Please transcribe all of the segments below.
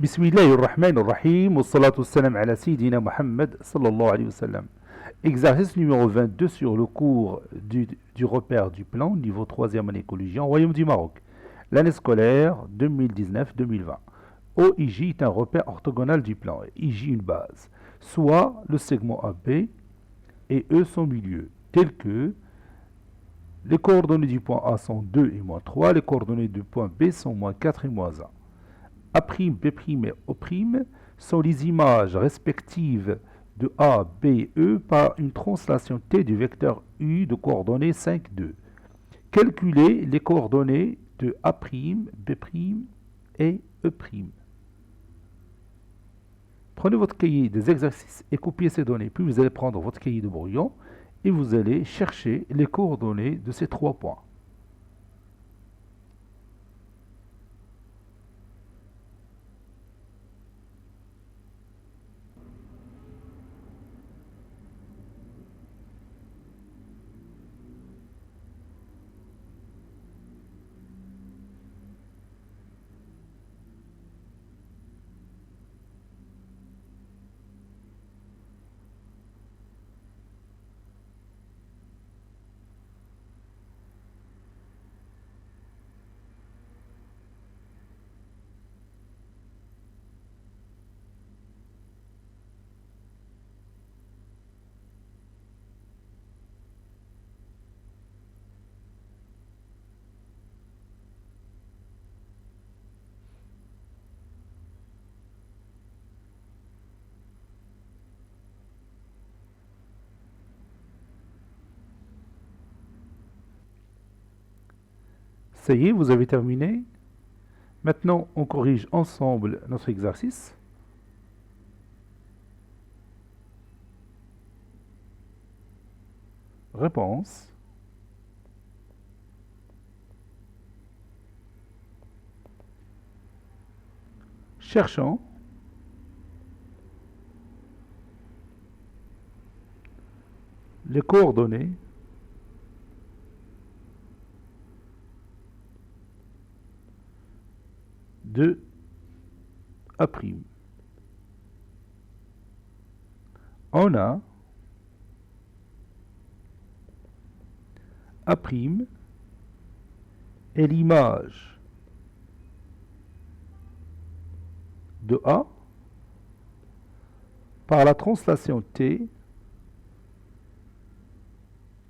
Bismillahirrahmanirrahim, wa salatu salam ala Sayyidina Muhammad sallallahu alayhi wa sallam. Exercice numéro 22 sur le cours du repère du plan, niveau 3e année collusion, Royaume du Maroc. L'année scolaire 2019-2020. OIJ est un repère orthogonal du plan, IJ une base, soit le segment AB et E son milieu, tel que les coordonnées du point A sont 2 et moins 3, les coordonnées du point B sont moins 4 et moins 1. A', B' et O' sont les images respectives de A, B et E par une translation T du vecteur U de coordonnées 5, 2. Calculez les coordonnées de A', B' et E'. Prenez votre cahier des exercices et copiez ces données. Puis vous allez prendre votre cahier de brouillon et vous allez chercher les coordonnées de ces 3 points. Ça y est, vous avez terminé. Maintenant, on corrige ensemble notre exercice. Réponse. Cherchons les coordonnées de A'. On a A' est l'image de A par la translation T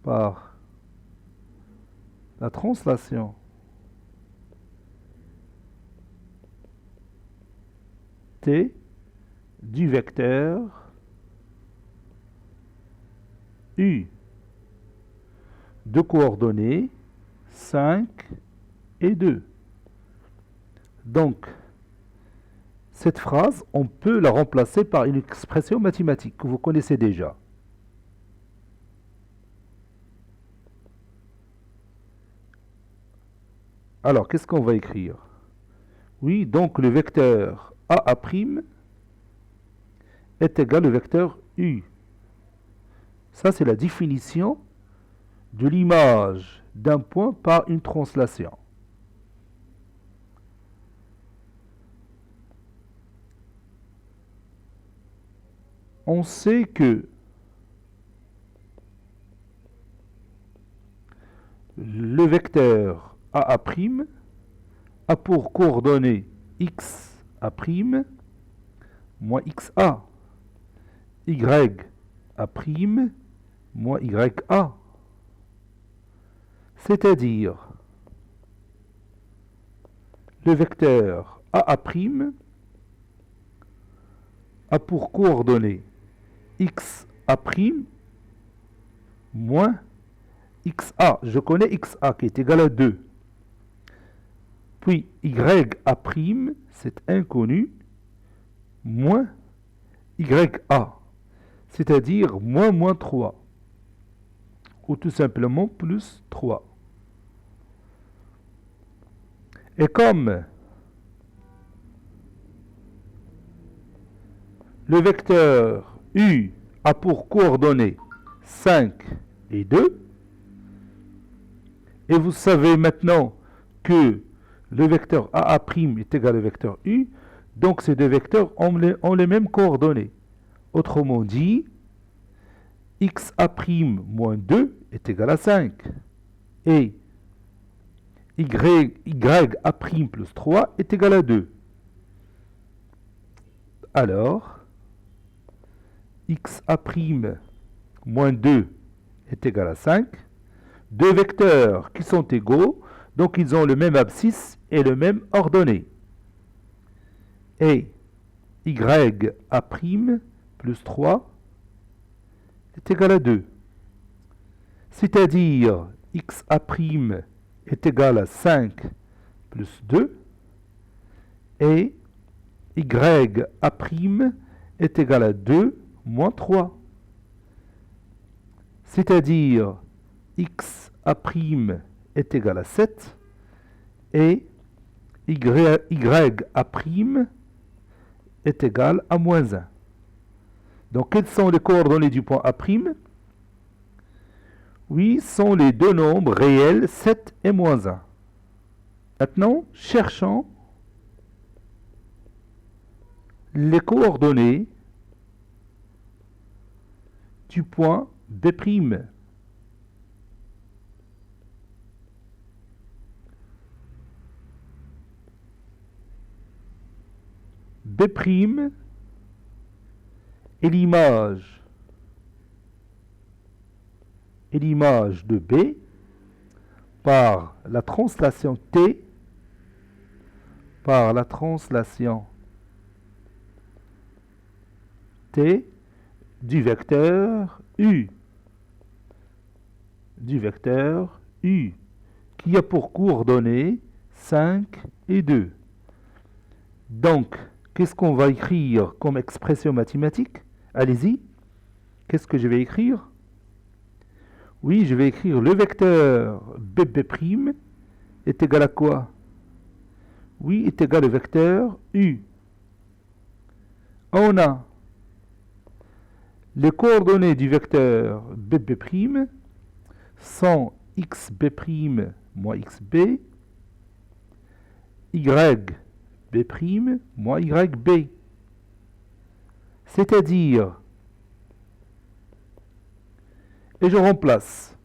par la translation T du vecteur U de coordonnées 5 et 2. Donc, cette phrase, on peut la remplacer par une expression mathématique que vous connaissez déjà. Alors, qu'est-ce qu'on va écrire? Oui, donc le vecteur A' est égal au vecteur U. Ça, c'est la définition de l'image d'un point par une translation. On sait que le vecteur A' a pour coordonnées x A' moins xa, y A' moins ya. C'est-à-dire, le vecteur A' a pour coordonnées xa' moins xa. Je connais xa qui est égal à 2. Puis ya', c'est inconnu, moins ya, c'est-à-dire moins 3, ou tout simplement plus 3. Et comme le vecteur U a pour coordonnées 5 et 2, et vous savez maintenant que le vecteur A' est égal au vecteur U, Donc ces deux vecteurs ont les mêmes coordonnées. Autrement dit, xa' moins 2 est égal à 5. Et ya' plus 3 est égal à 2. Alors, xa' moins 2 est égal à 5. Deux vecteurs qui sont égaux, donc ils ont le même abscisse et le même ordonnée. Et ya' plus 3 est égal à 2. C'est-à-dire xa' est égal à 5 plus 2 et ya' est égal à 2 moins 3. C'est-à-dire xa' est égal à 7 et ya' est égal à moins 1. Donc, quelles sont les coordonnées du point A'? Oui, sont les deux nombres réels 7 et moins 1. Maintenant, cherchons les coordonnées du point B'. B' est l'image de B par la translation T du vecteur U qui a pour coordonnées 5 et 2. Donc, qu'est-ce qu'on va écrire comme expression mathématique? Allez-y. Qu'est-ce que je vais écrire? Oui, je vais écrire le vecteur BB' est égal à quoi? Oui, est égal au vecteur U. On a les coordonnées du vecteur BB' sont xB' moins xB, yB' moins yB. C'est-à-dire, et je remplace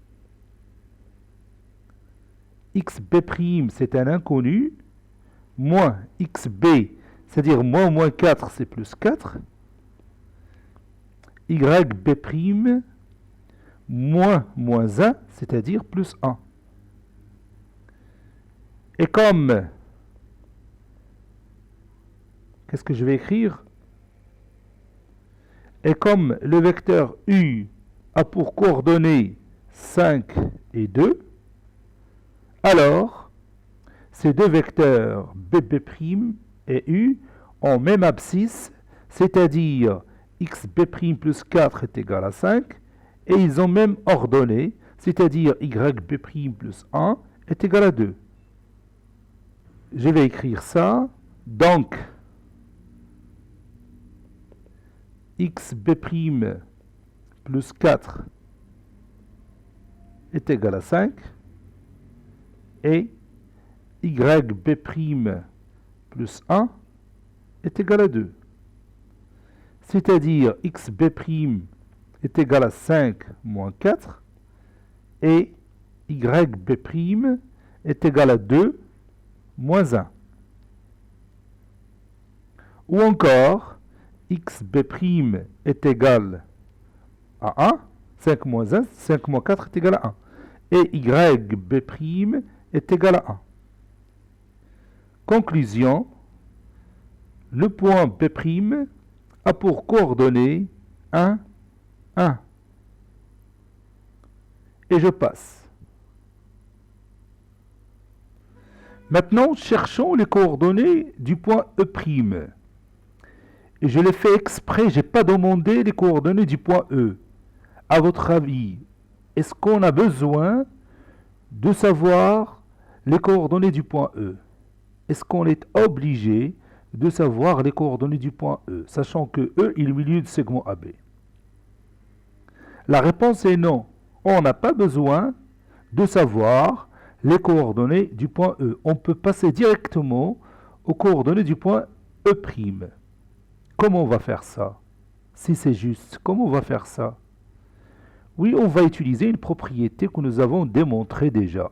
xB' c'est un inconnu, moins xB, c'est-à-dire moins 4 c'est plus 4, yB' moins 1, c'est-à-dire plus 1. Et comme, qu'est-ce que je vais écrire? Et comme le vecteur U a pour coordonnées 5 et 2, alors ces deux vecteurs BB' et U ont même abscisse, c'est-à-dire xB' plus 4 est égal à 5, et ils ont même ordonnée, c'est-à-dire yB' plus 1 est égal à 2. Je vais écrire ça, donc xB' plus 4 est égal à 5 et yB' plus 1 est égal à 2. C'est-à-dire xB' est égal à 5 moins 4 et yB' est égal à 2 moins 1. Ou encore, xB' est égal à 1, 5 moins 1, 5 moins 4 est égal à 1. Et yB' est égal à 1. Conclusion, le point B' a pour coordonnées 1, 1. Et je passe. Maintenant, cherchons les coordonnées du point E'. Et je l'ai fait exprès, je n'ai pas demandé les coordonnées du point E. À votre avis, est-ce qu'on a besoin de savoir les coordonnées du point E? Est-ce qu'on est obligé de savoir les coordonnées du point E, sachant que E est le milieu du segment AB? La réponse est non. On n'a pas besoin de savoir les coordonnées du point E. On peut passer directement aux coordonnées du point E'. Comment on va faire ça? Si c'est juste, comment on va faire ça? Oui, on va utiliser une propriété que nous avons démontrée déjà.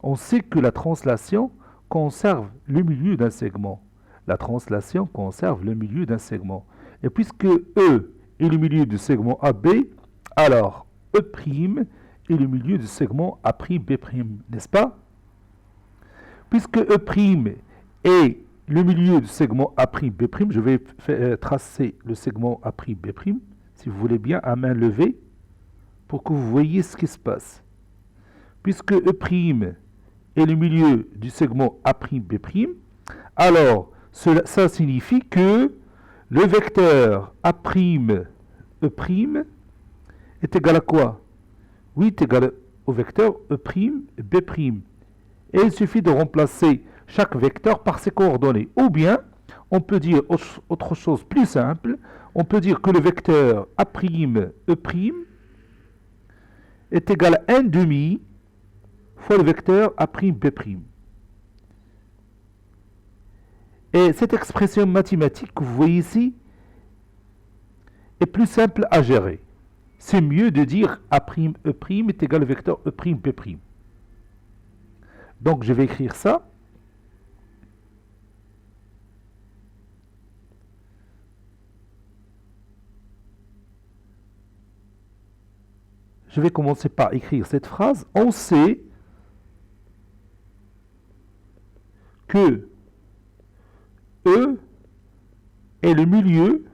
On sait que la translation conserve le milieu d'un segment. La translation conserve le milieu d'un segment. Et puisque E est le milieu du segment AB, alors E' est le milieu du segment A'B', n'est-ce pas? Puisque E' est le milieu du segment A'B', je vais tracer le segment A'B', si vous voulez bien, à main levée, pour que vous voyez ce qui se passe. Puisque E' est le milieu du segment A'B', alors ça signifie que le vecteur A'E' est égal à quoi? Oui, est égal au vecteur E'B'. Et il suffit de remplacer chaque vecteur par ses coordonnées. Ou bien, on peut dire autre chose plus simple, on peut dire que le vecteur A'E' est égal à 1 demi fois le vecteur A'B'. Et cette expression mathématique que vous voyez ici est plus simple à gérer. C'est mieux de dire A'E' est égal au vecteur E'B'. Donc je vais écrire ça. Je vais commencer par écrire cette phrase. On sait que E est le milieu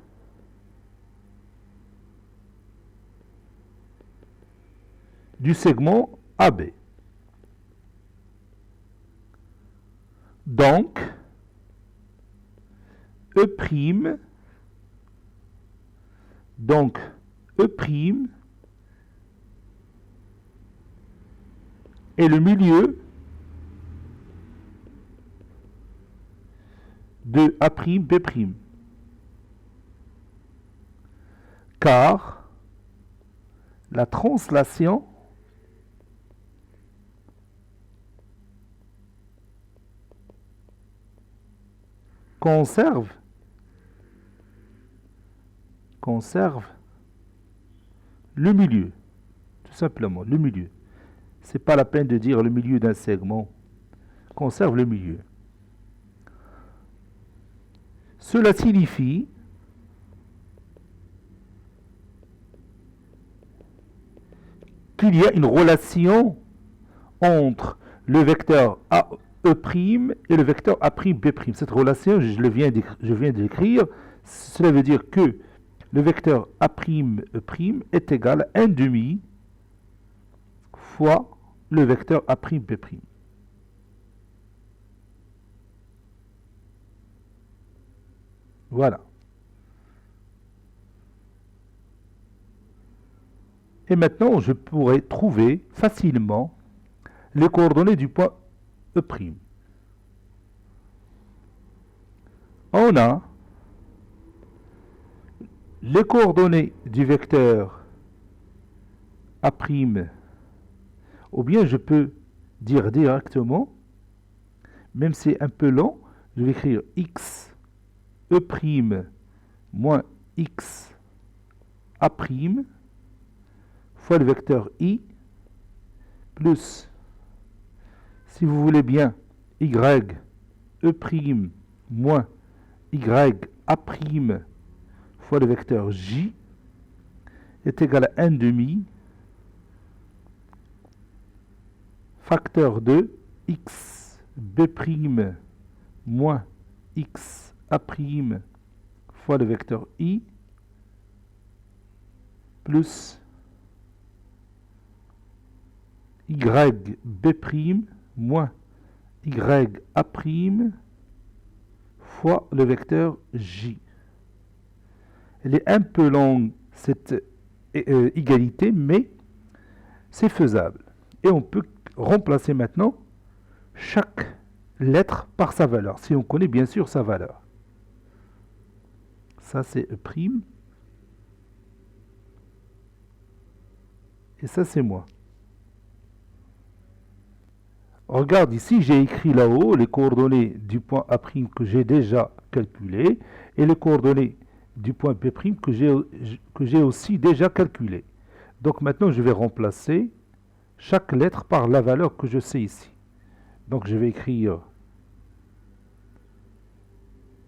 du segment AB. Donc, E', est le milieu de A'B'. Car la translation conserve le milieu, tout simplement, le milieu. C'est pas la peine de dire le milieu d'un segment, conserve le milieu. Cela signifie qu'il y a une relation entre le vecteur A'E' et le vecteur A'B'. Cette relation, je viens d'écrire, cela veut dire que le vecteur A'E' est égal à 1 demi fois le vecteur A'B'. Voilà. Et maintenant, je pourrais trouver facilement les coordonnées du point E'. On a les coordonnées du vecteur A', ou bien je peux dire directement, même si c'est un peu long, je vais écrire x E' moins x A' fois le vecteur i plus, si vous voulez bien, y E' moins y A' fois le vecteur j est égal à 1 demi facteur de x B' moins x A' fois le vecteur i plus y B' moins y A' fois le vecteur j. Elle est un peu longue, cette égalité, mais c'est faisable. Et on peut remplacer maintenant chaque lettre par sa valeur, si on connaît bien sûr sa valeur. Ça, c'est E'. Et ça, c'est moi. Regarde ici, j'ai écrit là-haut les coordonnées du point A' que j'ai déjà calculé et les coordonnées du point B' que j'ai aussi déjà calculé. Donc maintenant, je vais remplacer chaque lettre par la valeur que je sais ici. Donc je vais écrire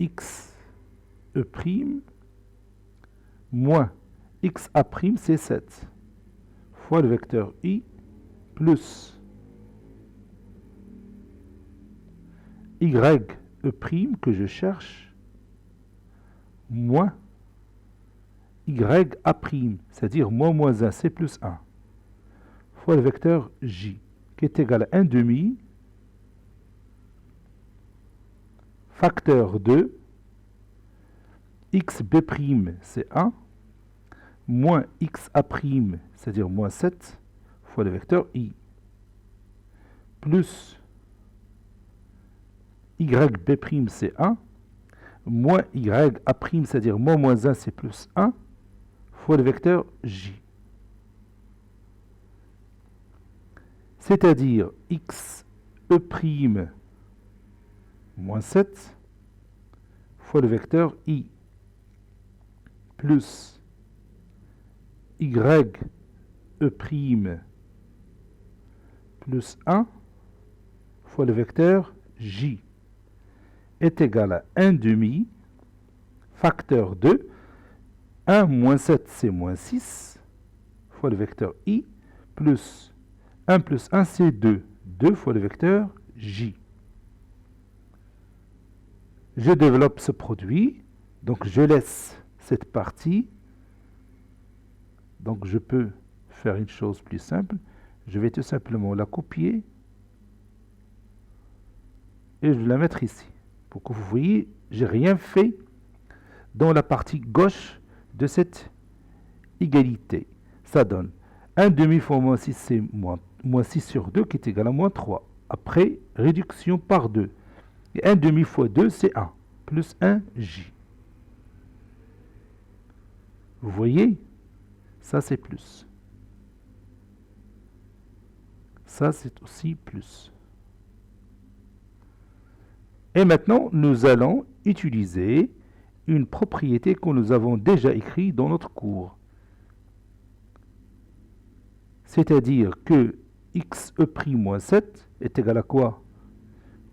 x e' moins xa', c'est 7, fois le vecteur i, plus y e' que je cherche, moins ya', c'est-à-dire moins 1, c'est plus 1, fois le vecteur j, qui est égal à 1 demi, facteur de xb', c'est 1, moins xa', c'est-à-dire moins 7, fois le vecteur i, plus yb', c'est 1, moins ya', c'est-à-dire moins 1, c'est plus 1, fois le vecteur j. C'est-à-dire xe' moins 7 fois le vecteur i, plus y' plus 1 fois le vecteur j est égal à 1 demi, facteur de 1 moins 7, c'est moins 6, fois le vecteur i, plus 1 plus 1, c'est 2. 2 fois le vecteur j. Je développe ce produit, donc je laisse cette partie. Donc je peux faire une chose plus simple. Je vais tout simplement la copier et je vais la mettre ici. Pour que vous voyez, j'ai rien fait dans la partie gauche de cette égalité. Ça donne 1 demi fois moins 6, c'est moins 6 sur 2 qui est égal à moins 3. Après, réduction par 2. Et 1 demi fois 2, c'est 1, plus 1j. Vous voyez? Ça, c'est plus. Ça, c'est aussi plus. Et maintenant, nous allons utiliser une propriété que nous avons déjà écrite dans notre cours. C'est-à-dire que xe' moins 7 est égal à quoi?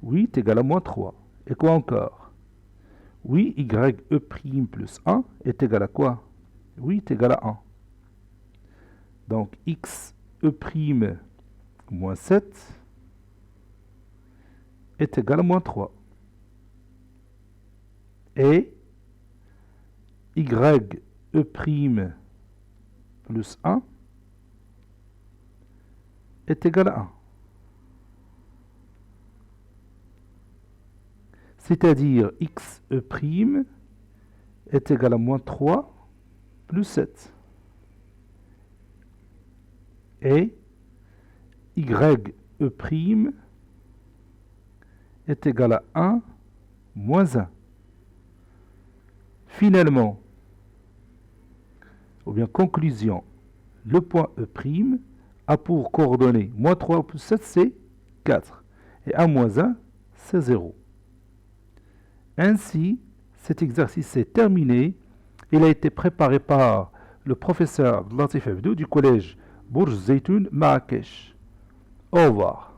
Oui, est égal à moins 3. Et quoi encore? Oui, ye' plus 1 est égal à quoi? Oui, est égal à 1. Donc, xe' moins 7 est égal à moins 3. Et ye' plus 1 est égal à 1. C'est-à-dire xe' est égal à moins 3 plus 7. Et ye' est égal à 1 moins 1. Finalement, ou bien conclusion, le point E' a pour coordonnées moins 3 plus 7, c'est 4. Et 1 moins 1, c'est 0. Ainsi, cet exercice est terminé. Il a été préparé par le professeur Latif Abdou du collège Bourj Zeytoun Marrakech. Au revoir.